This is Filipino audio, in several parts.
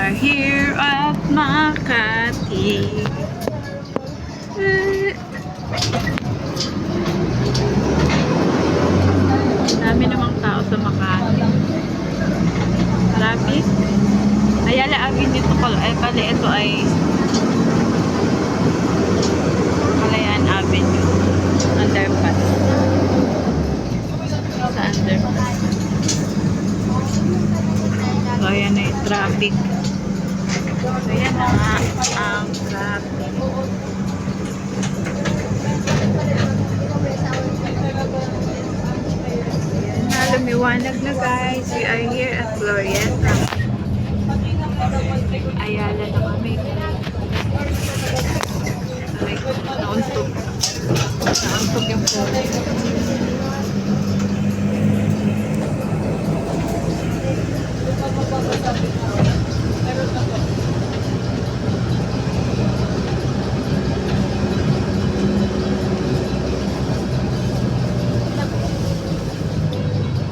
are here at Makati. Dami namang tao sa Makati. Grabe. Ayala Avenue dito pala. Kali ito ay Kalayaan Avenue. Underpass. Sa underpass. So, ayan na yung traffic. So, ayan na nga ang traffic. Ayan na, lumiwanag na guys. We are here at Glorieta. Ayala na kami. Ay, nauntog. Nauntog yung phone.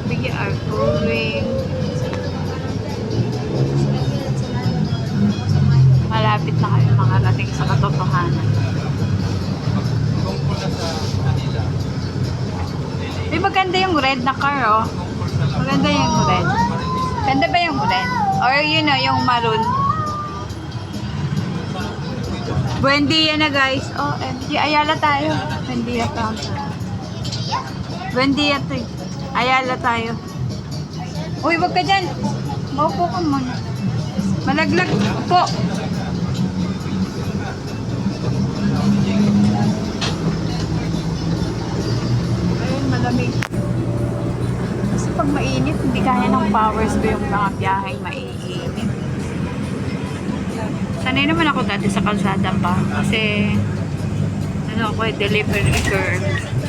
We are going. Malapit na kayo makarating sa katotohanan. Di maganda yung red na car, oh. Maganda yung red. Ganda ba yung red? Or yun know, yung maroon? Buendia na guys. Oh, MG. Ayala tayo. Buendia pa. Buendia to. Ayala tayo. Uy, wag ka dyan. Maupo ka muna. Malaglag po. Ayun, malamig. Kasi pag mainit, hindi kaya ng powers ko yung mga biyaheng maiinit. Sanay naman ako dati sa kalsada pa. Kasi, ano ako, delivery girl.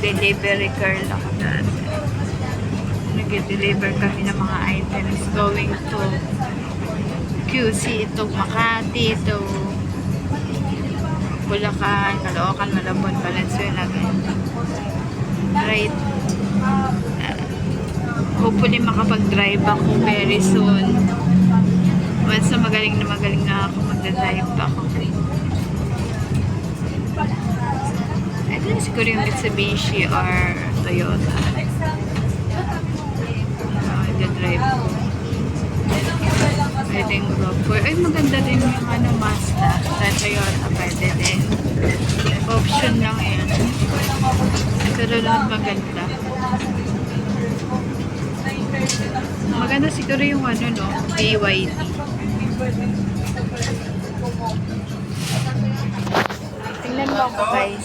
Delivery girl ako dati. Nag-deliver kami ng mga items going to QC, ito Makati, ito Bulacan, Caloocan, Malabon, Valenzuela. Right. Hopefully makapag-drive ako very soon. Once na magaling na ako, mag-drive ako. I think siguro yung Mitsubishi or Toyota. Mag-drive ko. Pwedeng Rockford. Ay, maganda din yung ano, Mazda. Sa Toyota, pwede din. Option lang yan. Pero lahat maganda. Maganda siguro yung ano, no? BYD. Tingnan mo ako, guys.